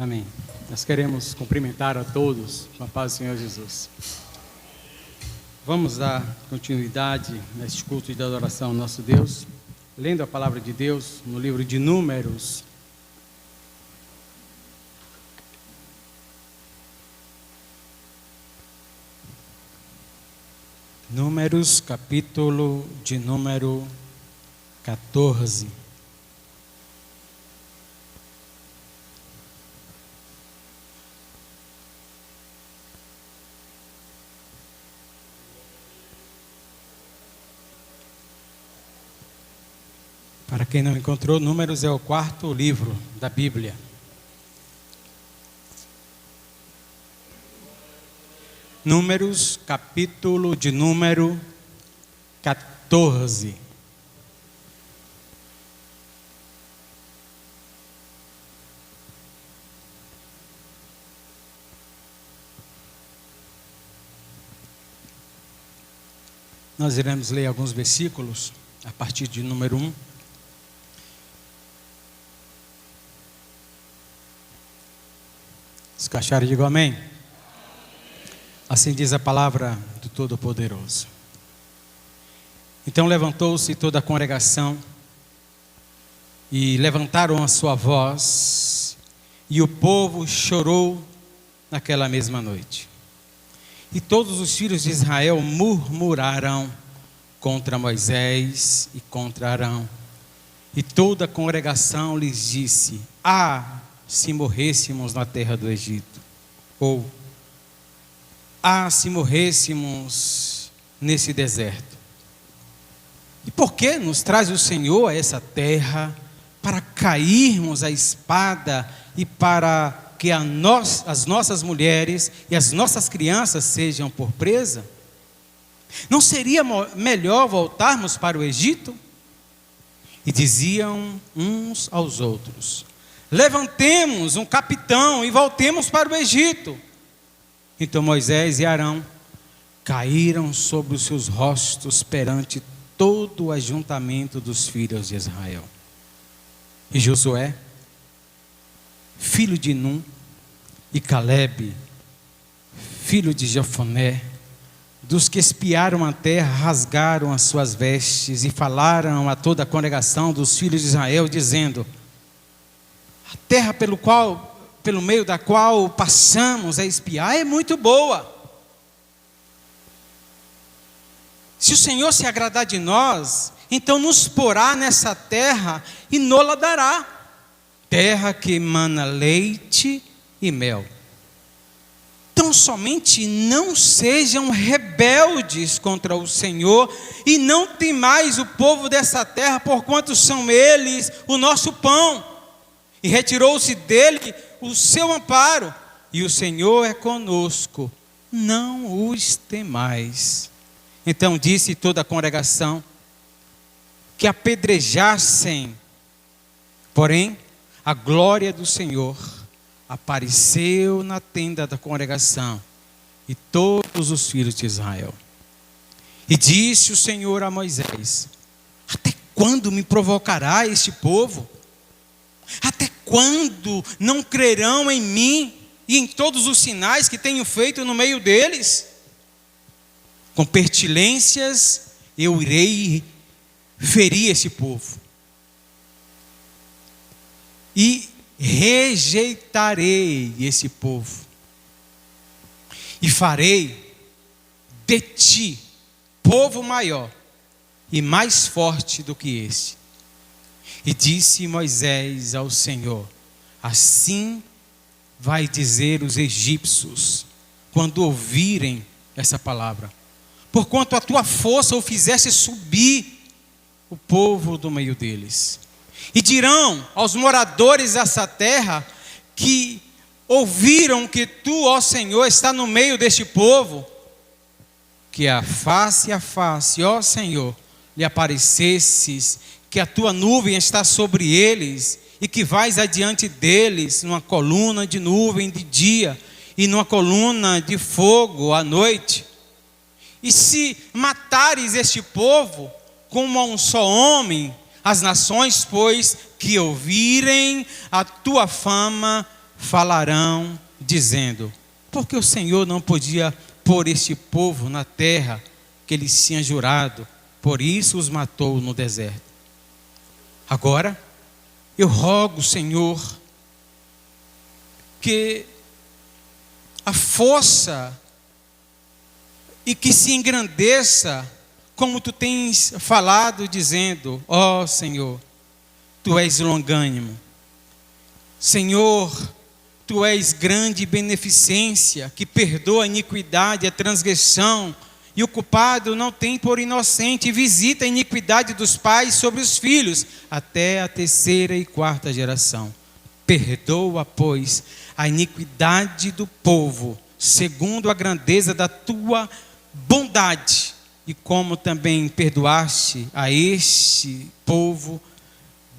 Amém. Nós queremos cumprimentar a todos com a paz do Senhor Jesus. Vamos dar continuidade neste culto de adoração ao nosso Deus, lendo a palavra de Deus no livro de Números. Números, capítulo de número 14. Para quem não encontrou, Números é o quarto livro da Bíblia. Números, capítulo de número 14. Nós iremos ler alguns versículos a partir de número 1. Os cacharam, digam amém. Assim diz a palavra do Todo-Poderoso. Então levantou-se toda a congregação e levantaram a sua voz, e o povo chorou naquela mesma noite. E todos os filhos de Israel murmuraram contra Moisés e contra Arão. E toda a congregação lhes disse: se morrêssemos na terra do Egito, ou se morrêssemos nesse deserto. E por que nos traz o Senhor a essa terra para cairmos à espada e para que as nossas mulheres e as nossas crianças sejam por presa? Não seria melhor voltarmos para o Egito? E diziam uns aos outros: levantemos um capitão e voltemos para o Egito. Então Moisés e Arão caíram sobre os seus rostos perante todo o ajuntamento dos filhos de Israel. E Josué, filho de Num, e Calebe, filho de Jefoné, dos que espiaram a terra, rasgaram as suas vestes e falaram a toda a congregação dos filhos de Israel, dizendo: a terra pelo meio da qual passamos a espiar é muito boa. Se o Senhor se agradar de nós, então nos porá nessa terra e nola dará, terra que emana leite e mel. Tão somente não sejam rebeldes contra o Senhor e não temais o povo dessa terra, porquanto são eles o nosso pão. E retirou-se dele o seu amparo, e o Senhor é conosco, não os temais. Então disse toda a congregação que apedrejassem, porém a glória do Senhor apareceu na tenda da congregação e todos os filhos de Israel. E disse o Senhor a Moisés: até quando me provocará este povo? Até quando não crerão em mim e em todos os sinais que tenho feito no meio deles? Com pestilências eu irei ferir esse povo, e rejeitarei esse povo, e farei de ti povo maior e mais forte do que esse. E disse Moisés ao Senhor: assim vai dizer os egípcios quando ouvirem essa palavra, porquanto a tua força o fizeste subir o povo do meio deles. E dirão aos moradores dessa terra que ouviram que tu, ó Senhor, está no meio deste povo, que a face, ó Senhor, lhe aparecesses, que a tua nuvem está sobre eles, e que vais adiante deles numa coluna de nuvem de dia, e numa coluna de fogo à noite. E se matares este povo como a um só homem, as nações, pois, que ouvirem a tua fama, falarão, dizendo: por que o Senhor não podia pôr este povo na terra que ele tinha jurado? Por isso os matou no deserto. Agora, eu rogo, Senhor, que a força e que se engrandeça, como tu tens falado, dizendo: ó Senhor, tu és longânimo. Senhor, tu és grande beneficência, que perdoa a iniquidade, a transgressão, e o culpado não tem por inocente, e visita a iniquidade dos pais sobre os filhos, até a 3ª e 4ª geração. Perdoa, pois, a iniquidade do povo, segundo a grandeza da tua bondade, e como também perdoaste a este povo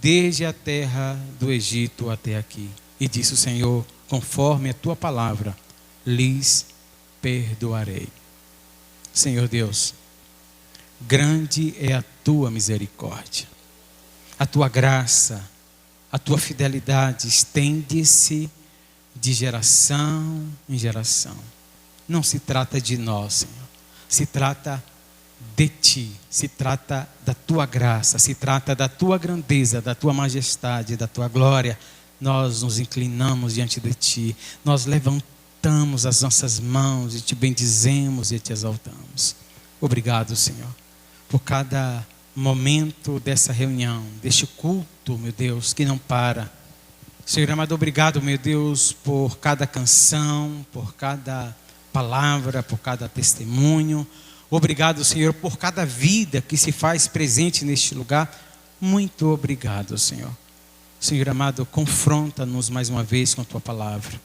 desde a terra do Egito até aqui. E disse o Senhor: conforme a tua palavra, lhes perdoarei. Senhor Deus, grande é a tua misericórdia, a tua graça, a tua fidelidade estende-se de geração em geração. Não se trata de nós, Senhor, se trata de ti, se trata da tua graça, se trata da tua grandeza, da tua majestade, da tua glória. Nós nos inclinamos diante de ti, nós levantamos as nossas mãos e te bendizemos e te exaltamos. Obrigado, Senhor, por cada momento dessa reunião, deste culto, meu Deus, que não para. Senhor amado, obrigado, meu Deus, por cada canção, por cada palavra, por cada testemunho. Obrigado, Senhor, por cada vida que se faz presente neste lugar. Muito obrigado, Senhor. Senhor amado, confronta-nos mais uma vez com a tua palavra.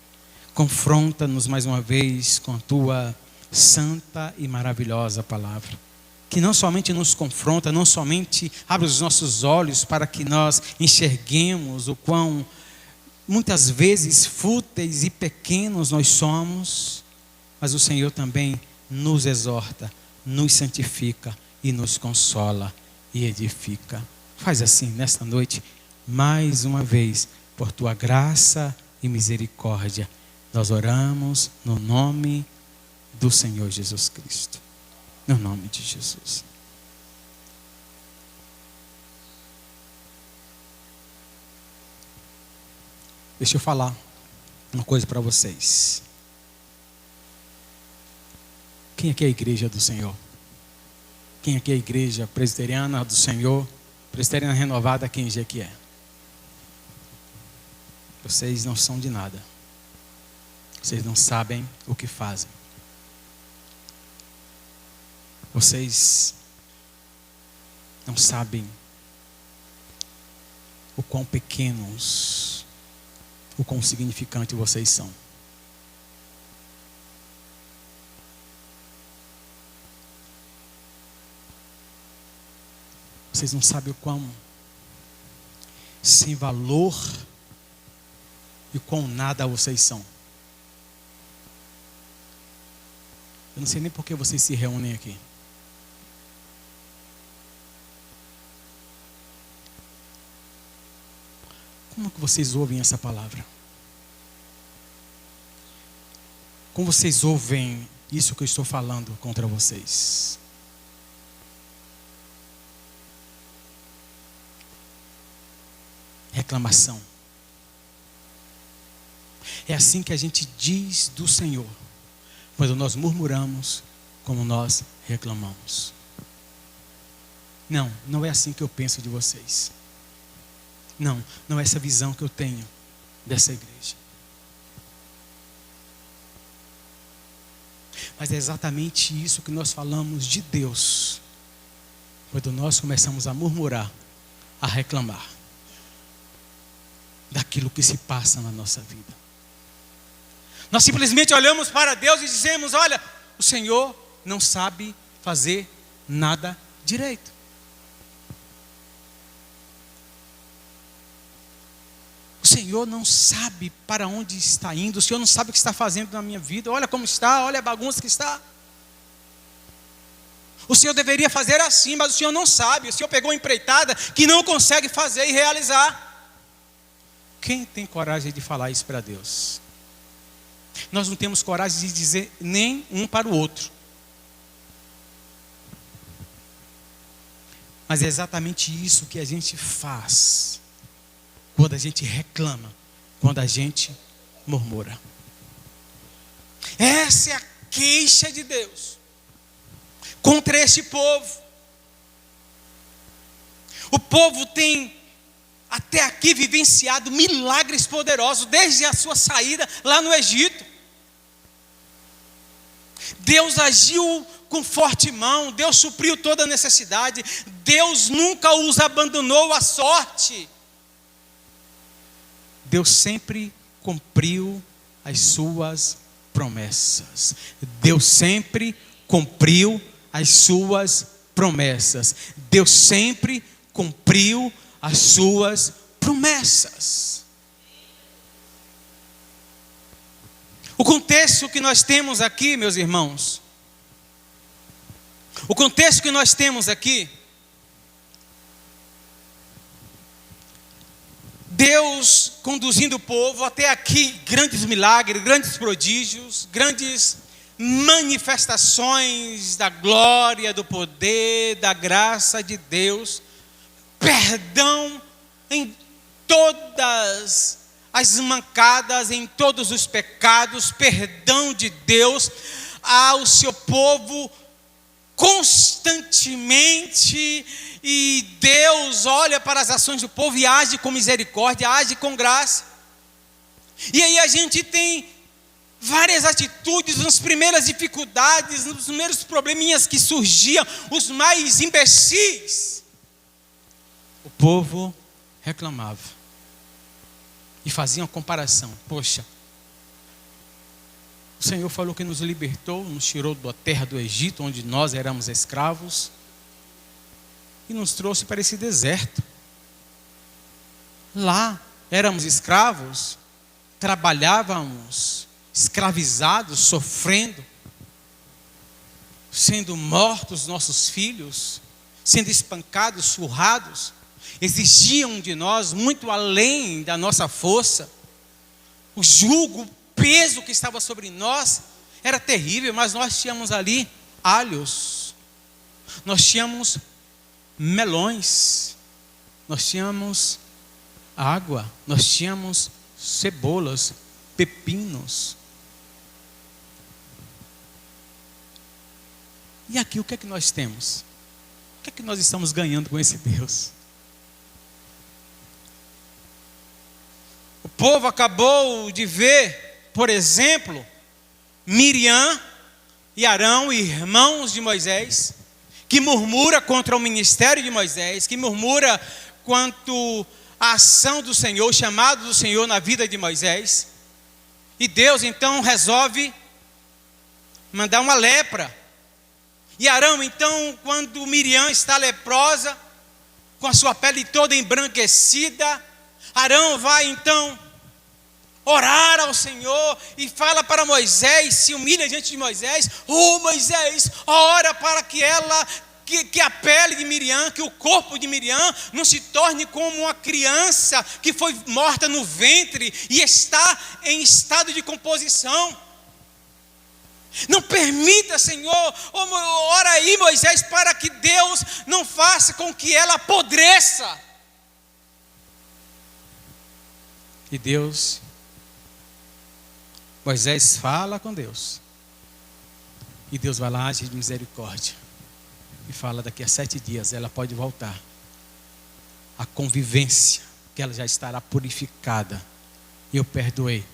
Confronta-nos mais uma vez com a tua santa e maravilhosa palavra. Que não somente nos confronta, não somente abre os nossos olhos para que nós enxerguemos o quão muitas vezes fúteis e pequenos nós somos, mas o Senhor também nos exorta, nos santifica e nos consola e edifica. Faz assim nesta noite, mais uma vez, por tua graça e misericórdia. Nós oramos no nome do Senhor Jesus Cristo. No nome de Jesus. Deixa eu falar uma coisa para vocês. Quem aqui é a igreja do Senhor? Quem aqui é a igreja presbiteriana do Senhor? Presbiteriana renovada, quem já que é? Vocês não são de nada. Vocês não sabem o que fazem. Vocês não sabem o quão pequenos, o quão significante vocês são. Vocês não sabem o quão sem valor e quão nada vocês são. Eu não sei nem por que vocês se reúnem aqui. Como que vocês ouvem essa palavra? Como vocês ouvem isso que eu estou falando contra vocês? Reclamação. É assim que a gente diz do Senhor, quando nós murmuramos, como nós reclamamos. Não, não é assim que eu penso de vocês. Não, não é essa visão que eu tenho dessa igreja. Mas é exatamente isso que nós falamos de Deus, quando nós começamos a murmurar, a reclamar daquilo que se passa na nossa vida. Nós simplesmente olhamos para Deus e dizemos: olha, o Senhor não sabe fazer nada direito. O Senhor não sabe para onde está indo, o Senhor não sabe o que está fazendo na minha vida. Olha como está, olha a bagunça que está. O Senhor deveria fazer assim, mas o Senhor não sabe. O Senhor pegou uma empreitada que não consegue fazer e realizar. Quem tem coragem de falar isso para Deus? Nós não temos coragem de dizer nem um para o outro. Mas é exatamente isso que a gente faz quando a gente reclama, quando a gente murmura. Essa é a queixa de Deus contra este povo. O povo tem até aqui vivenciado milagres poderosos desde a sua saída lá no Egito. Deus agiu com forte mão, Deus supriu toda a necessidade, Deus nunca os abandonou à sorte. Deus sempre cumpriu as suas promessas. Deus sempre cumpriu as suas promessas. Deus sempre cumpriu as suas promessas. O contexto que nós temos aqui, meus irmãos, o contexto que nós temos aqui, Deus conduzindo o povo até aqui, grandes milagres, grandes prodígios, grandes manifestações da glória, do poder, da graça de Deus, perdão em todas as mancadas, em todos os pecados, perdão de Deus ao seu povo constantemente, e Deus olha para as ações do povo e age com misericórdia, age com graça. E aí a gente tem várias atitudes, nas primeiras dificuldades, nos primeiros probleminhas que surgiam, os mais imbecis. O povo reclamava e fazia uma comparação. Poxa, o Senhor falou que nos libertou, nos tirou da terra do Egito, onde nós éramos escravos, e nos trouxe para esse deserto. Lá éramos escravos, trabalhávamos, escravizados, sofrendo, sendo mortos nossos filhos, sendo espancados, surrados. Exigiam de nós muito além da nossa força. O jugo, o peso que estava sobre nós era terrível, mas nós tínhamos ali alhos, nós tínhamos melões, nós tínhamos água, nós tínhamos cebolas, pepinos. E aqui o que é que nós temos? O que é que nós estamos ganhando com esse Deus? O povo acabou de ver, por exemplo, Miriam e Arão, irmãos de Moisés, que murmura contra o ministério de Moisés, que murmura quanto à ação do Senhor, o chamado do Senhor na vida de Moisés. E Deus então resolve mandar uma lepra. E Arão então, quando Miriam está leprosa, com a sua pele toda embranquecida, Arão vai então orar ao Senhor e fala para Moisés, se humilha diante de Moisés. Moisés, ora para que a pele de Miriam, que o corpo de Miriam não se torne como uma criança que foi morta no ventre e está em estado de decomposição. Não permita, Senhor, ora aí, Moisés, para que Deus não faça com que ela apodreça. E Moisés fala com Deus, e Deus vai lá, age de misericórdia, e fala: daqui a 7 dias ela pode voltar à convivência, que ela já estará purificada. Eu perdoei.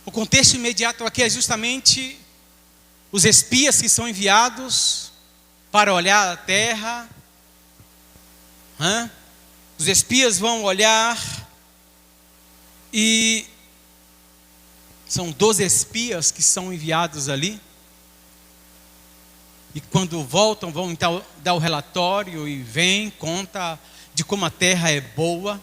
O contexto imediato aqui é justamente os espias que são enviados para olhar a terra. Os espias vão olhar, e são 12 espias que são enviados ali. E quando voltam, vão então dar o relatório e vem, conta de como a terra é boa,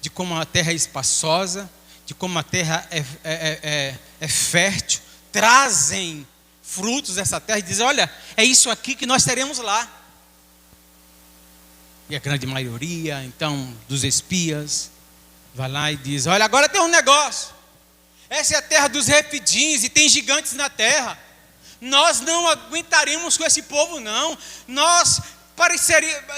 de como a terra é espaçosa, de como a terra é fértil. Trazem frutos dessa terra e dizem: olha, é isso aqui que nós teremos lá. e a grande maioria, então, dos espias, vai lá e diz: olha, agora tem um negócio. Essa é a terra dos Refidins e tem gigantes na terra. Nós não aguentaremos com esse povo, não. Nós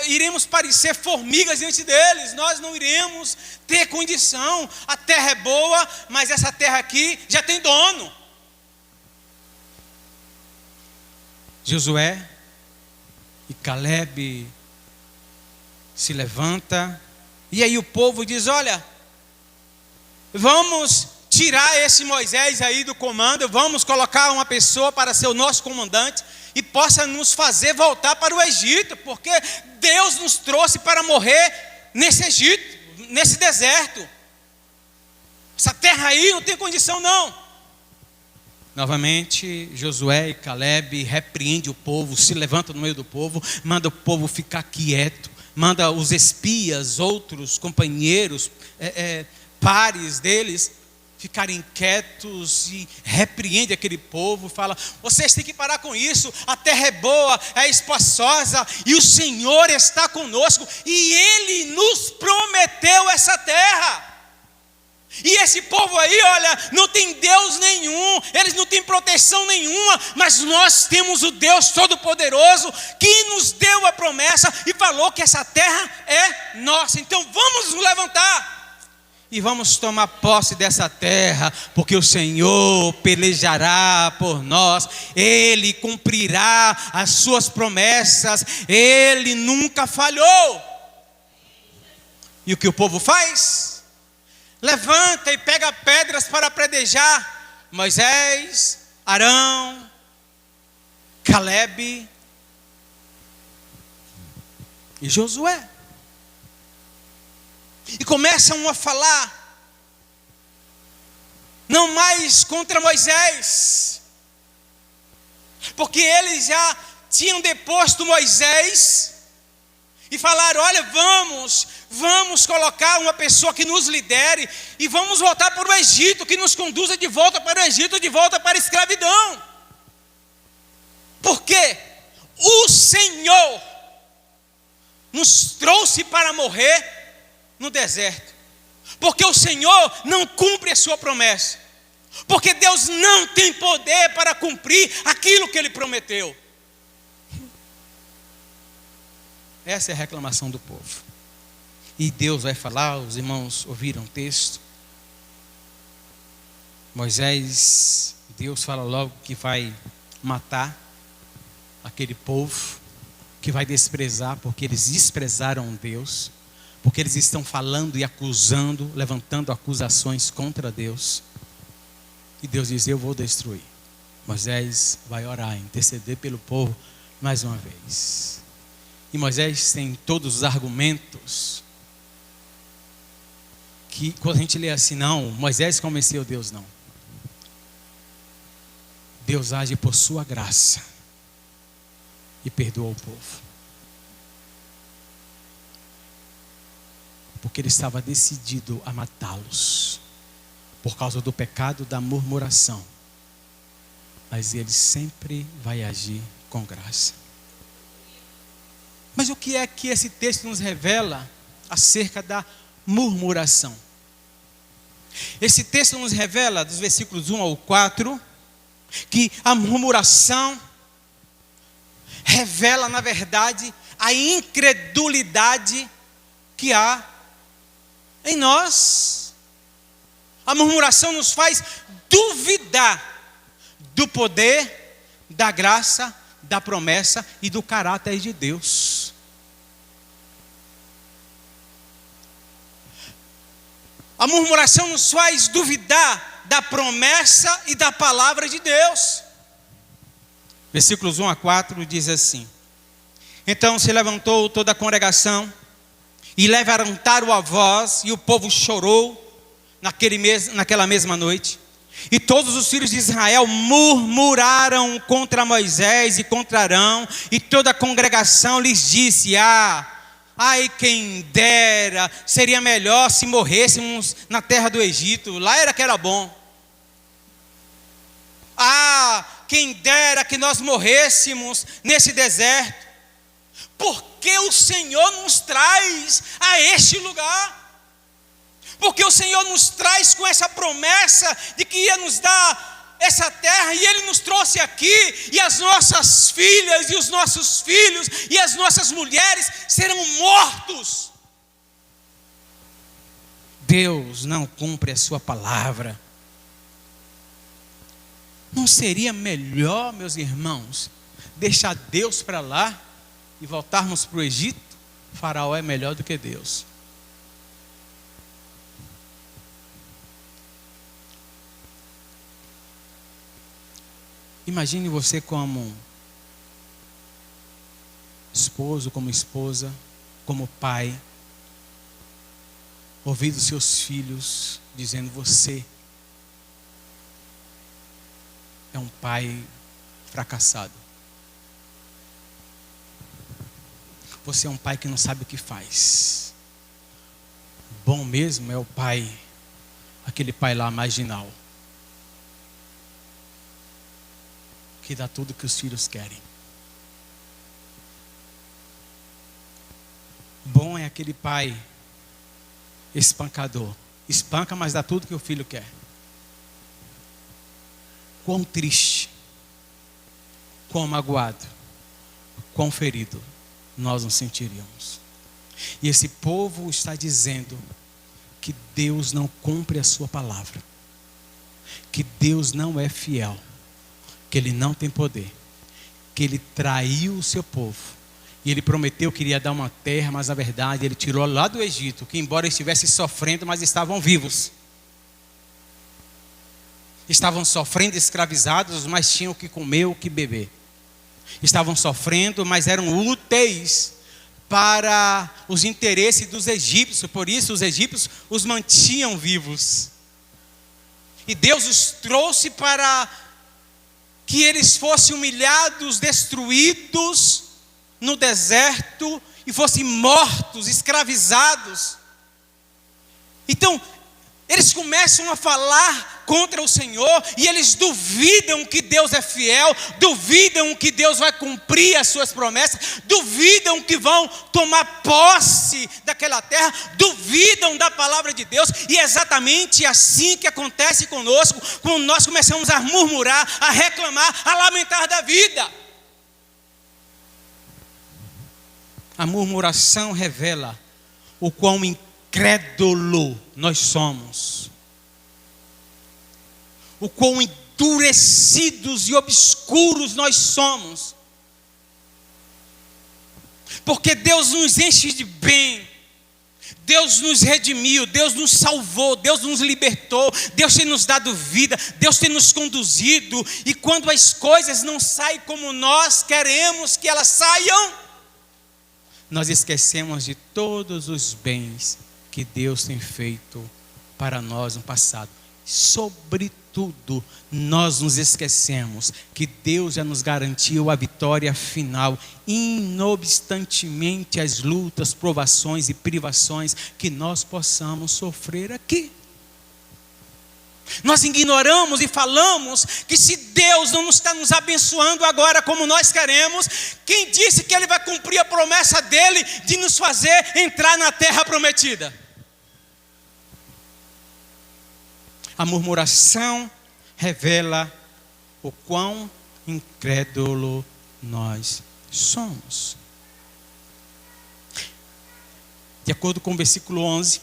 iremos parecer formigas diante deles. Nós não iremos ter condição. A terra é boa, mas essa terra aqui já tem dono. Josué e Caleb se levanta, e aí o povo diz: olha, vamos tirar esse Moisés aí do comando, vamos colocar uma pessoa para ser o nosso comandante e possa nos fazer voltar para o Egito, porque Deus nos trouxe para morrer nesse Egito, nesse deserto. Essa terra aí não tem condição não. Novamente Josué e Caleb repreendem o povo, se levantam no meio do povo, manda o povo ficar quieto, manda os espias, outros companheiros, pares deles, ficarem quietos e repreende aquele povo, fala: vocês têm que parar com isso, a terra é boa, é espaçosa, e o Senhor está conosco, e Ele nos prometeu essa terra. E esse povo aí, olha, não tem Deus nenhum, eles não têm proteção nenhuma, mas nós temos o Deus Todo-Poderoso, que nos deu a promessa, e falou que essa terra é nossa. Então vamos nos levantar e vamos tomar posse dessa terra, porque o Senhor pelejará por nós, Ele cumprirá as suas promessas, Ele nunca falhou. E o que o povo faz? Levanta e pega pedras para apedrejar Moisés, Arão, Caleb e Josué. E começam a falar, não mais contra Moisés, porque eles já tinham deposto Moisés e falaram: olha, vamos colocar uma pessoa que nos lidere e vamos voltar para o Egito, que nos conduza de volta para o Egito, de volta para a escravidão. Porque o Senhor nos trouxe para morrer no deserto, porque o Senhor não cumpre a sua promessa, porque Deus não tem poder para cumprir aquilo que Ele prometeu. Essa é a reclamação do povo. E Deus vai falar, os irmãos ouviram o texto. Moisés, Deus fala logo que vai matar aquele povo, que vai desprezar, porque eles desprezaram Deus, porque eles estão falando e acusando, levantando acusações contra Deus. E Deus diz: eu vou destruir. Moisés vai orar, interceder pelo povo mais uma vez. E Moisés tem todos os argumentos que quando a gente lê assim, não, Moisés convenceu Deus, não. Deus age por sua graça e perdoa o povo, porque Ele estava decidido a matá-los por causa do pecado da murmuração, mas Ele sempre vai agir com graça. Mas o que é que esse texto nos revela acerca da murmuração? Esse texto nos revela, dos versículos 1 ao 4, que a murmuração revela, na verdade, a incredulidade que há em nós. A murmuração nos faz duvidar do poder, da graça, da promessa e do caráter de Deus. A murmuração nos faz duvidar da promessa e da palavra de Deus. Versículos 1 a 4 diz assim: então se levantou toda a congregação e levantaram a voz, e o povo chorou naquela mesma noite. E todos os filhos de Israel murmuraram contra Moisés e contra Arão, e toda a congregação lhes disse: ai, quem dera, seria melhor se morrêssemos na terra do Egito, lá era que era bom. Quem dera que nós morrêssemos nesse deserto, Porque o Senhor nos traz a este lugar. Porque o Senhor nos traz com essa promessa de que ia nos dar essa terra, e Ele nos trouxe aqui, e as nossas filhas, e os nossos filhos, e as nossas mulheres serão mortos. Deus não cumpre a sua palavra. Não seria melhor, meus irmãos, deixar Deus para lá e voltarmos para o Egito? Faraó é melhor do que Deus. Imagine você como esposo, como esposa, como pai, ouvindo seus filhos dizendo: você é um pai fracassado. Você é um pai que não sabe o que faz. Bom mesmo é o pai, aquele pai lá marginal, que dá tudo que os filhos querem. Bom é aquele pai espancador. Espanca, mas dá tudo que o filho quer. Quão triste, quão magoado, quão ferido nós nos sentiríamos. E esse povo está dizendo que Deus não cumpre a sua palavra, que Deus não é fiel, que Ele não tem poder, que Ele traiu o seu povo, e Ele prometeu que iria dar uma terra, mas na verdade Ele tirou lá do Egito, que embora estivessem sofrendo, mas estavam vivos. Estavam sofrendo, escravizados, mas tinham o que comer, o que beber. Estavam sofrendo, mas eram úteis para os interesses dos egípcios. Por isso os egípcios os mantinham vivos. E Deus os trouxe para que eles fossem humilhados, destruídos no deserto e fossem mortos, escravizados. Então, eles começam a falar contra o Senhor e eles duvidam que Deus é fiel, duvidam que Deus vai cumprir as suas promessas, duvidam que vão tomar posse daquela terra, duvidam da palavra de Deus. E é exatamente assim que acontece conosco, quando nós começamos a murmurar, a reclamar, a lamentar da vida. A murmuração revela o quão incrédulo nós somos, o quão endurecidos e obscuros nós somos, porque Deus nos enche de bem, Deus nos redimiu, Deus nos salvou, Deus nos libertou, Deus tem nos dado vida, Deus tem nos conduzido, e quando as coisas não saem como nós queremos que elas saiam, nós esquecemos de todos os bens que Deus tem feito para nós no passado. Sobretudo, nós nos esquecemos que Deus já nos garantiu a vitória final, inobstantemente as lutas, provações e privações que nós possamos sofrer aqui. Nós ignoramos e falamos que se Deus não está nos abençoando agora como nós queremos, quem disse que Ele vai cumprir a promessa dEle de nos fazer entrar na terra prometida? A murmuração revela o quão incrédulo nós somos. De acordo com o versículo 11,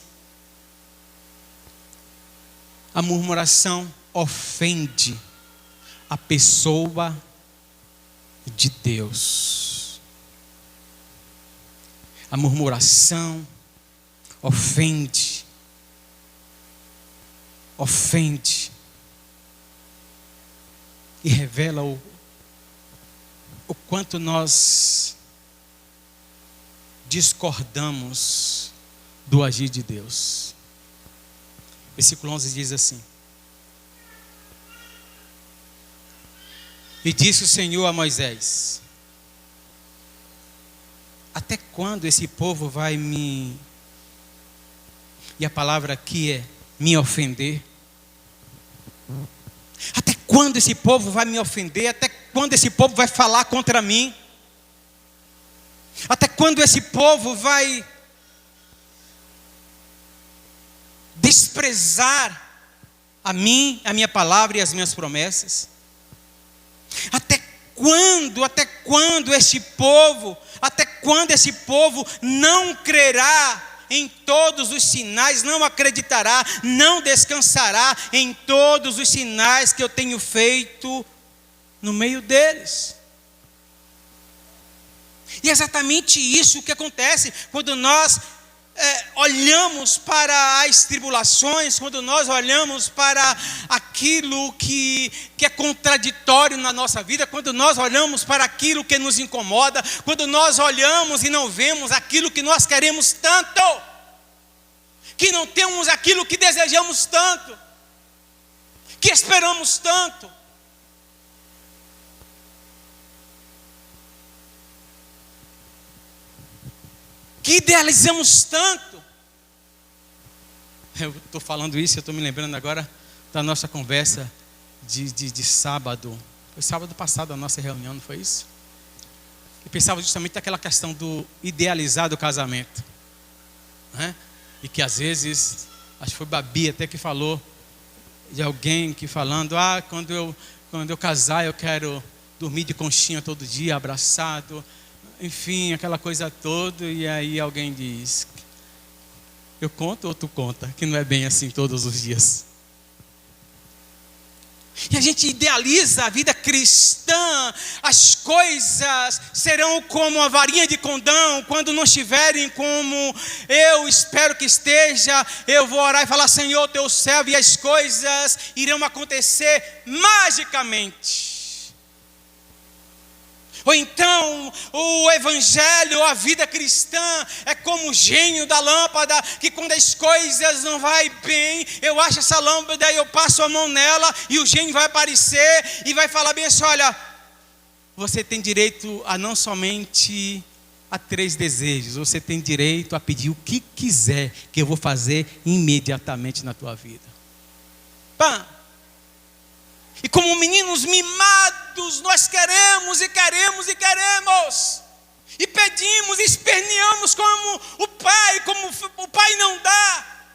a murmuração ofende a pessoa de Deus. A murmuração ofende e revela o quanto nós discordamos do agir de Deus. Versículo 11 diz assim: e disse o Senhor a Moisés: até quando esse povo vai me... E a palavra aqui é me ofender. Até quando esse povo vai me ofender? Até quando esse povo vai falar contra mim? Até quando esse povo vai desprezar a mim, a minha palavra e as minhas promessas? Até quando esse povo não crerá em todos os sinais, não acreditará, não descansará em todos os sinais que eu tenho feito no meio deles? E é exatamente isso que acontece quando nós olhamos para as tribulações, quando nós olhamos para aquilo que é contraditório na nossa vida, quando nós olhamos para aquilo que nos incomoda, quando nós olhamos e não vemos aquilo que nós queremos tanto, que não temos aquilo que desejamos tanto, que esperamos tanto. Que idealizamos tanto. Eu estou falando isso, eu estou me lembrando agora da nossa conversa de sábado. Foi sábado passado a nossa reunião, não foi isso? Eu pensava justamente naquela questão do idealizar do casamento, né? E que às vezes, acho que foi Babi até que falou, de alguém que falando, quando eu casar eu quero dormir de conchinha todo dia, abraçado. Enfim, aquela coisa toda, e aí alguém diz, eu conto ou tu conta? Que não é bem assim todos os dias. E a gente idealiza a vida cristã, as coisas serão como a varinha de condão, quando não estiverem como eu espero que esteja, eu vou orar e falar, Senhor, teu servo, e as coisas irão acontecer magicamente. Ou então, o evangelho, a vida cristã, é como o gênio da lâmpada, que quando as coisas não vão bem, eu acho essa lâmpada e eu passo a mão nela, e o gênio vai aparecer e vai falar bem assim, olha, você tem direito a não somente a 3 desejos, você tem direito a pedir o que quiser, que eu vou fazer imediatamente na tua vida. Pã! E como meninos mimados, nós queremos e queremos e queremos. E pedimos e esperneamos como o pai não dá.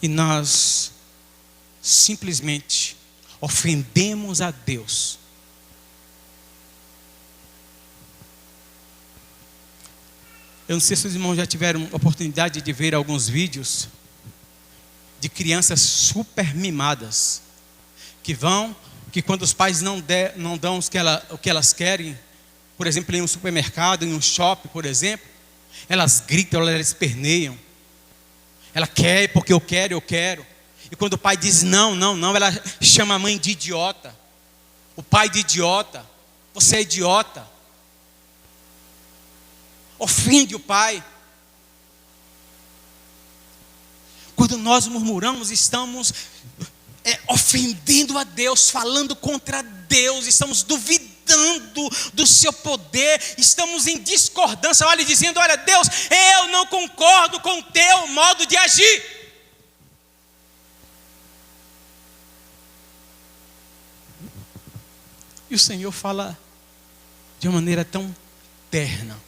E nós simplesmente ofendemos a Deus. Eu não sei se os irmãos já tiveram oportunidade de ver alguns vídeos de crianças super mimadas, que quando os pais não dão o que elas querem, por exemplo, em um supermercado, em um shopping, por exemplo, elas gritam, elas esperneiam. Ela quer porque eu quero. E quando o pai diz não, ela chama a mãe de idiota, o pai de idiota, você é idiota. Ofende o pai. Quando nós murmuramos, estamos ofendendo a Deus, falando contra Deus, estamos duvidando do seu poder, estamos em discordância, olha, dizendo, olha Deus, eu não concordo com o teu modo de agir. E o Senhor fala de uma maneira tão terna.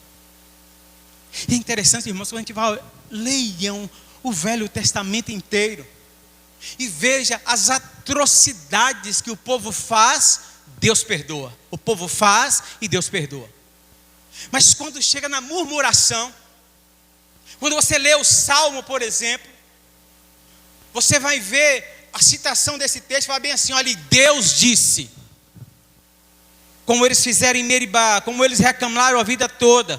E é interessante, irmãos, quando a gente vai, leiam o Velho Testamento inteiro e veja as atrocidades que o povo faz, Deus perdoa. O povo faz e Deus perdoa. Mas quando chega na murmuração, quando você lê o Salmo, por exemplo, você vai ver a citação desse texto, fala bem assim, olha, Deus disse, como eles fizeram em Meribá, como eles reclamaram a vida toda.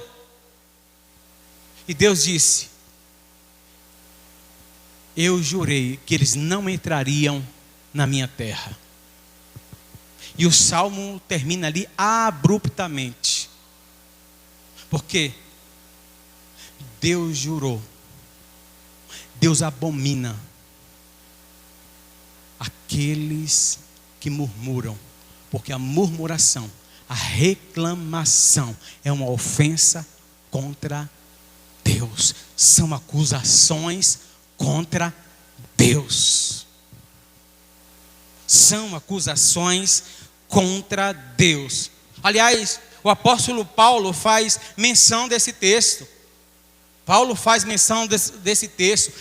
E Deus disse, eu jurei que eles não entrariam na minha terra. E o salmo termina ali abruptamente. Porque Deus jurou. Deus abomina aqueles que murmuram. Porque a murmuração, a reclamação é uma ofensa contra Deus. São acusações contra Deus. São acusações contra Deus. Aliás, o apóstolo Paulo faz menção desse texto. Paulo faz menção desse texto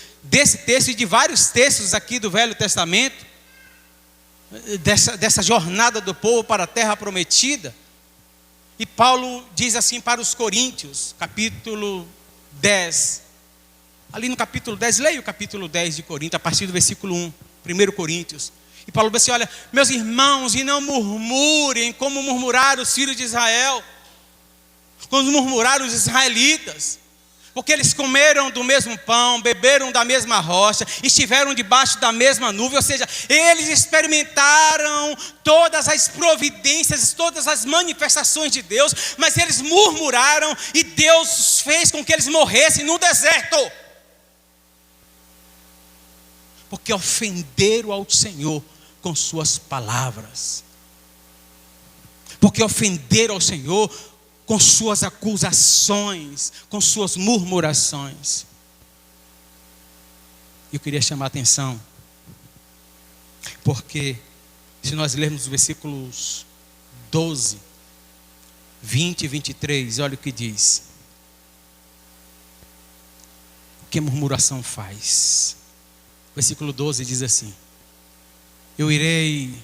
e de vários textos aqui do Velho Testamento, dessa jornada do povo para a terra prometida. E Paulo diz assim para os Coríntios, capítulo 10. Ali no capítulo 10, leia o capítulo 10 de Coríntios, a partir do versículo 1, 1 Coríntios. E Paulo diz assim: olha, meus irmãos, e não murmurem como murmuraram os filhos de Israel, quando murmuraram os israelitas, porque eles comeram do mesmo pão, beberam da mesma rocha, estiveram debaixo da mesma nuvem. Ou seja, eles experimentaram todas as providências, todas as manifestações de Deus, mas eles murmuraram e Deus fez com que eles morressem no deserto, porque ofenderam ao Senhor com suas palavras, porque ofenderam ao Senhor com suas acusações, com suas murmurações. Eu queria chamar a atenção, porque se nós lermos os versículos 12, 20 e 23, olha o que diz. O que a murmuração faz? Versículo 12 diz assim: eu irei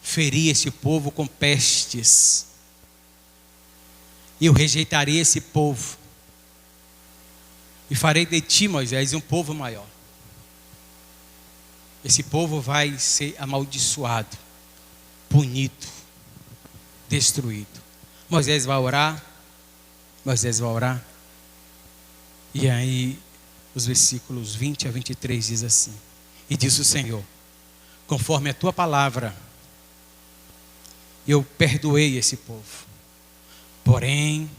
ferir esse povo com pestes, e eu rejeitarei esse povo, e farei de ti, Moisés, um povo maior. Esse povo vai ser amaldiçoado, punido, destruído. Moisés vai orar, e aí os versículos 20 a 23 diz assim: e disse o Senhor, conforme a tua palavra, eu perdoei esse povo. Porém,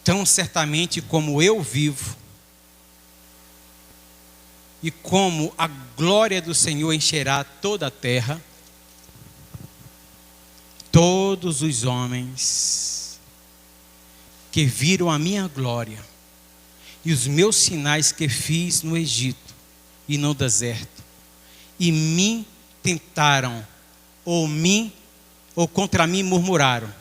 tão certamente como eu vivo, e como a glória do Senhor encherá toda a terra, todos os homens que viram a minha glória e os meus sinais que fiz no Egito e no deserto, e me tentaram, ou contra mim murmuraram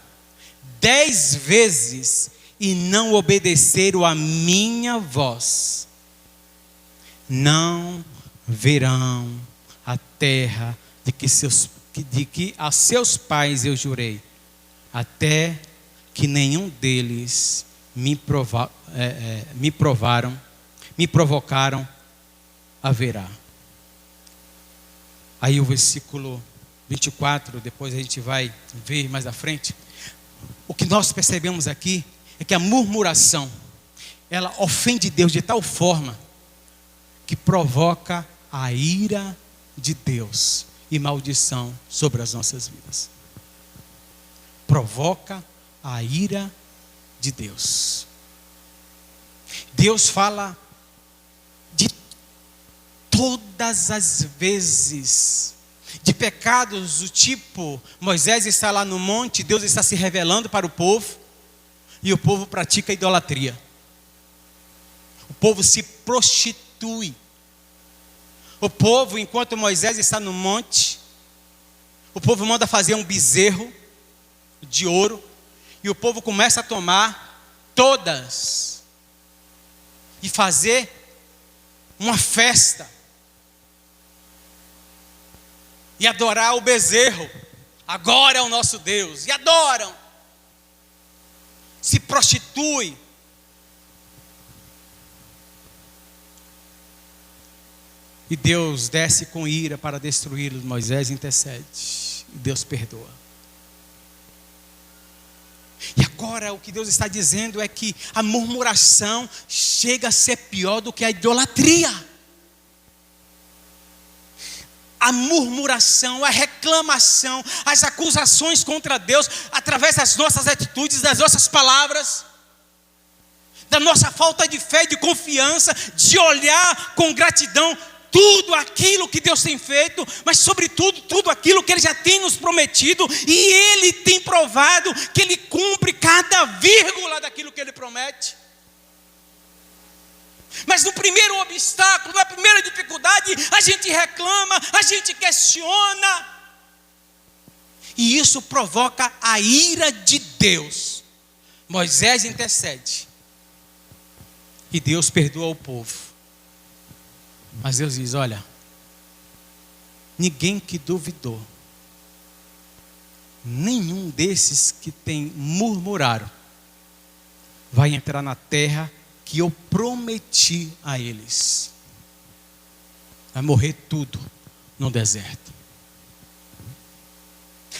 10 vezes e não obedeceram a minha voz, não verão a terra de que a seus pais eu jurei, até que nenhum deles me provocaram a verá. Aí o versículo 24, depois a gente vai ver mais à frente. O que nós percebemos aqui é que a murmuração, ela ofende Deus de tal forma que provoca a ira de Deus e maldição sobre as nossas vidas. Provoca a ira de Deus. Deus fala de todas as vezes, de pecados do tipo: Moisés está lá no monte, Deus está se revelando para o povo, e o povo pratica idolatria. O povo se prostitui. O povo, enquanto Moisés está no monte, o povo manda fazer um bezerro de ouro, e o povo começa a tomar todas e fazer uma festa e adorar o bezerro. Agora é o nosso Deus, e adoram, se prostituem. E Deus desce com ira para destruí-los. Moisés intercede, e Deus perdoa. E agora o que Deus está dizendo é que a murmuração chega a ser pior do que a idolatria. A murmuração, a reclamação, as acusações contra Deus, através das nossas atitudes, das nossas palavras, da nossa falta de fé, de confiança, de olhar com gratidão tudo aquilo que Deus tem feito, mas sobretudo tudo aquilo que Ele já tem nos prometido, e Ele tem provado que Ele cumpre cada vírgula daquilo que Ele promete. Mas no primeiro obstáculo, na primeira dificuldade, a gente reclama, a gente questiona. E isso provoca a ira de Deus. Moisés intercede. E Deus perdoa o povo. Mas Deus diz: olha, ninguém que duvidou, nenhum desses que murmuraram, vai entrar na terra que eu prometi a eles. Vai morrer tudo no deserto.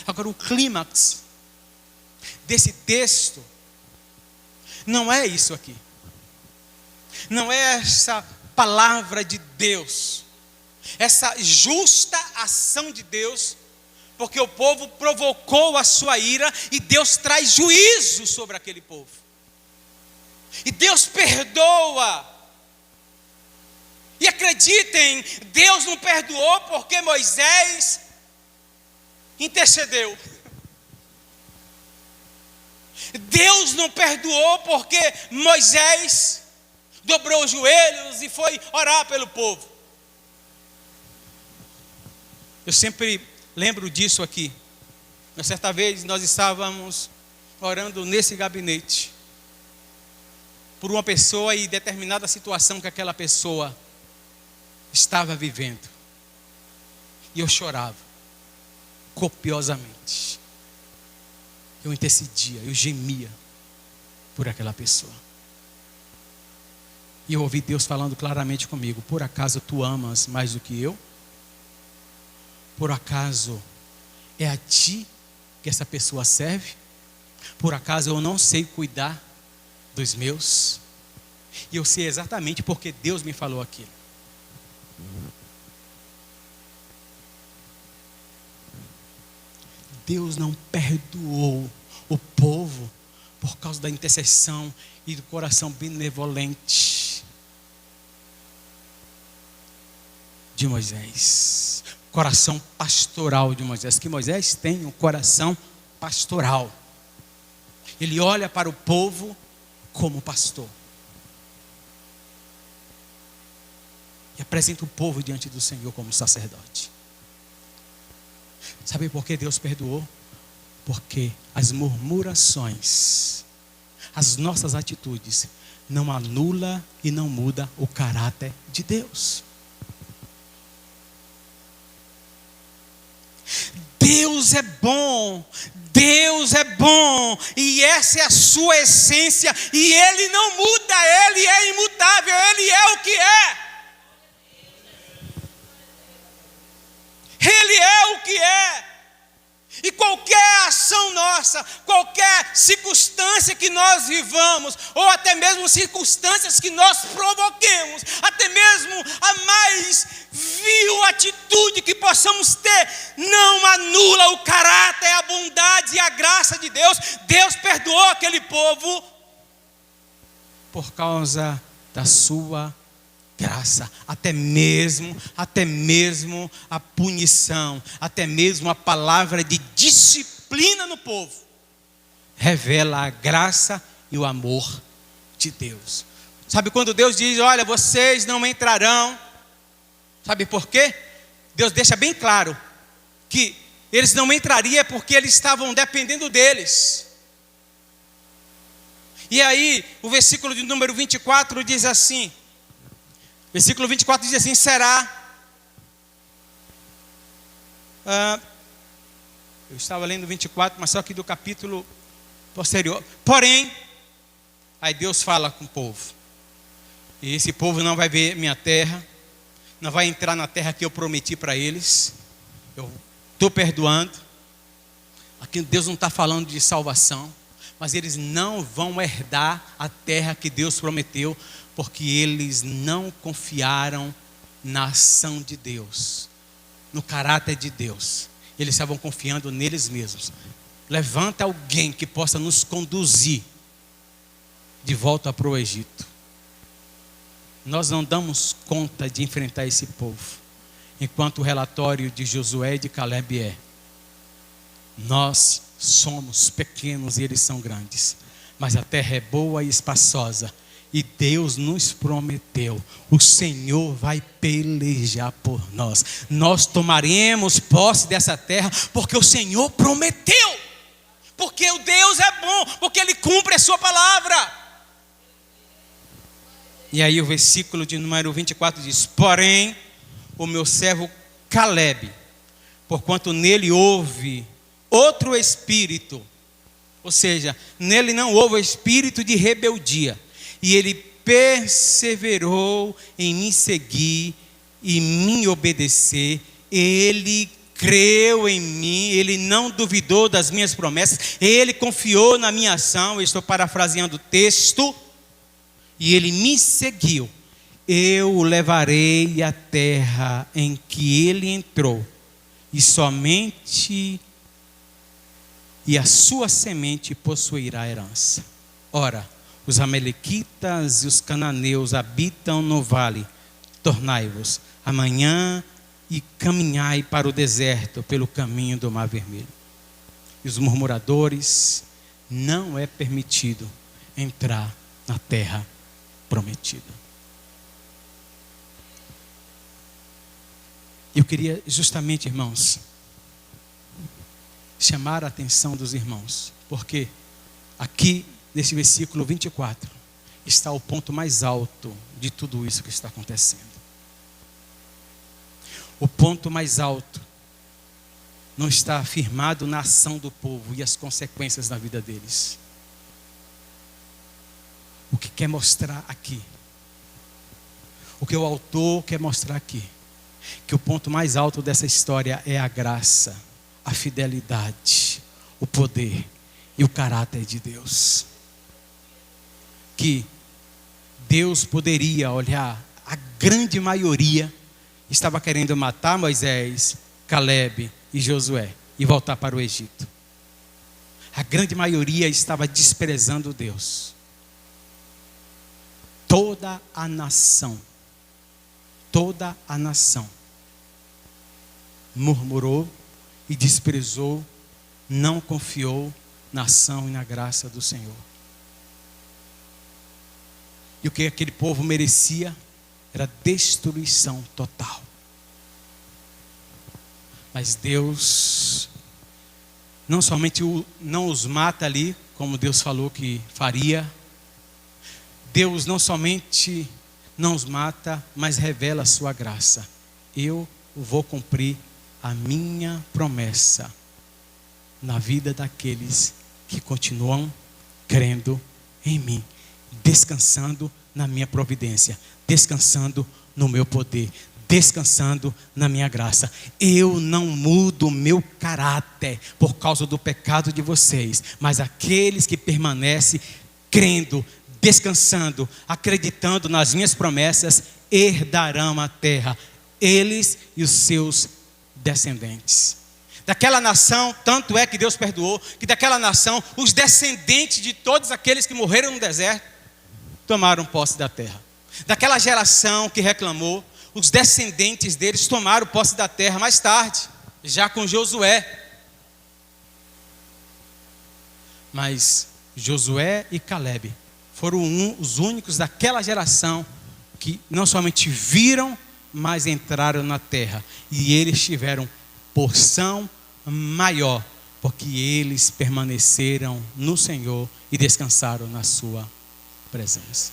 Agora, o clímax desse texto não é isso aqui. Não é essa palavra de Deus, essa justa ação de Deus, porque o povo provocou a sua ira e Deus traz juízo sobre aquele povo. E Deus perdoa. E acreditem, Deus não perdoou porque Moisés intercedeu. Deus não perdoou porque Moisés dobrou os joelhos e foi orar pelo povo. Eu sempre lembro disso aqui. Uma certa vez nós estávamos orando nesse gabinete por uma pessoa e determinada situação que aquela pessoa estava vivendo. E eu chorava copiosamente. Eu intercedia, eu gemia por aquela pessoa. E eu ouvi Deus falando claramente comigo: por acaso tu amas mais do que eu? Por acaso é a ti que essa pessoa serve? Por acaso eu não sei cuidar dos meus? E eu sei exatamente porque Deus me falou aquilo. Deus não perdoou o povo por causa da intercessão e do coração benevolente de Moisés. Coração pastoral de Moisés. Que Moisés tem um coração pastoral. Ele olha para o povo como pastor. E apresenta o povo diante do Senhor como sacerdote. Sabe por que Deus perdoou? Porque as murmurações, as nossas atitudes, não anula e não muda o caráter de Deus. Deus é bom, Deus é bom, e essa é a sua essência, e Ele não muda, Ele é imutável, Ele é o que é. Ele é o que é. E qualquer ação nossa, qualquer circunstância que nós vivamos, ou até mesmo circunstâncias que nós provoquemos, até mesmo a mais vil atitude que possamos ter, não anula o caráter, a bondade e a graça de Deus. Deus perdoou aquele povo por causa da sua graça, até mesmo a punição, até mesmo a palavra de disciplina no povo, revela a graça e o amor de Deus. Sabe quando Deus diz: olha, vocês não entrarão, sabe por quê? Deus deixa bem claro que eles não entrariam porque eles estavam dependendo deles. E aí, o versículo de número 24 diz assim, versículo 24 diz assim: será. Eu estava lendo 24, mas só que do capítulo posterior. Porém, aí Deus fala com o povo. E esse povo não vai ver minha terra, não vai entrar na terra que eu prometi para eles. Eu estou perdoando. Aqui Deus não está falando de salvação, mas eles não vão herdar a terra que Deus prometeu, porque eles não confiaram na ação de Deus, no caráter de Deus. Eles estavam confiando neles mesmos. Levanta alguém que possa nos conduzir de volta para o Egito. Nós não damos conta de enfrentar esse povo, enquanto o relatório de Josué e de Calebe é: nós somos pequenos e eles são grandes, mas a terra é boa e espaçosa, E Deus nos prometeu: o Senhor vai pelejar por nós. Nós tomaremos posse dessa terra, porque o Senhor prometeu. Porque o Deus é bom, porque Ele cumpre a sua palavra. E aí o versículo de número 24 diz: porém, o meu servo Calebe, porquanto nele houve outro espírito, ou seja, nele não houve o espírito de rebeldia, e ele perseverou em me seguir e me obedecer. Ele creu em mim, ele não duvidou das minhas promessas, ele confiou na minha ação. Eu estou parafraseando o texto. E ele me seguiu. Eu o levarei à terra em que ele entrou, e somente a sua semente possuirá a herança. Ora, os amalequitas e os cananeus habitam no vale. Tornai-vos amanhã e caminhai para o deserto pelo caminho do Mar Vermelho. E os murmuradores não é permitido entrar na terra prometida. Eu queria justamente, irmãos, chamar a atenção dos irmãos, porque aqui nesse versículo 24 está o ponto mais alto de tudo isso que está acontecendo. O ponto mais alto não está afirmado na ação do povo e as consequências na vida deles. O que quer mostrar aqui, o que o autor quer mostrar aqui, que o ponto mais alto dessa história é a graça, a fidelidade, o poder e o caráter de Deus. Que Deus poderia olhar, a grande maioria estava querendo matar Moisés, Calebe e Josué e voltar para o Egito. A grande maioria estava desprezando Deus. Toda a nação murmurou e desprezou, não confiou na ação e na graça do Senhor. E o que aquele povo merecia era destruição total. Mas Deus não somente não os mata ali, como Deus falou que faria. Deus não somente não os mata, mas revela a sua graça. Eu vou cumprir a minha promessa na vida daqueles que continuam crendo em mim, descansando na minha providência, descansando no meu poder, descansando na minha graça. Eu não mudo o meu caráter por causa do pecado de vocês, mas aqueles que permanecem crendo, descansando, acreditando nas minhas promessas, herdarão a terra, eles e os seus descendentes. Daquela nação, tanto é que Deus perdoou, que daquela nação, os descendentes de todos aqueles que morreram no deserto, tomaram posse da terra. Daquela geração que reclamou, os descendentes deles tomaram posse da terra mais tarde, já com Josué. Mas Josué e Calebe foram os únicos daquela geração que não somente viram, mas entraram na terra. E eles tiveram porção maior, porque eles permaneceram no Senhor e descansaram na sua presença.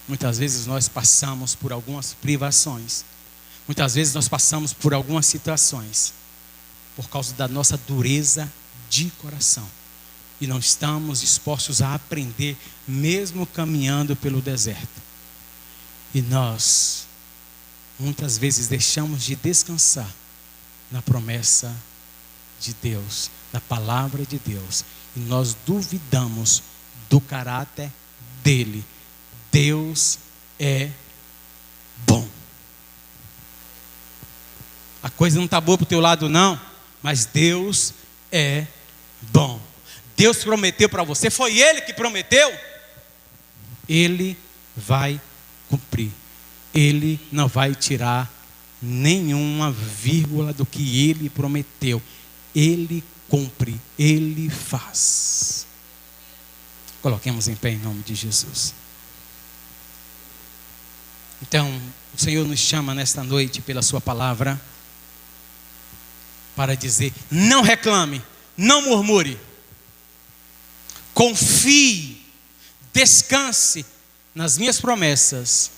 Muitas vezes nós passamos por algumas privações. Muitas vezes nós passamos por algumas situações por causa da nossa dureza de coração. E não estamos dispostos a aprender, mesmo caminhando pelo deserto. E nós, muitas vezes, deixamos de descansar na promessa de Deus, na palavra de Deus. E nós duvidamos do caráter dele. Deus é bom. A coisa não está boa para o teu lado não, mas Deus é bom. Deus prometeu para você, foi Ele que prometeu. Ele vai cumprir. Ele não vai tirar nenhuma vírgula do que Ele prometeu. Ele cumpre, Ele faz. Coloquemos em pé em nome de Jesus. Então, o Senhor nos chama nesta noite pela sua palavra para dizer: não reclame, não murmure, confie, descanse nas minhas promessas,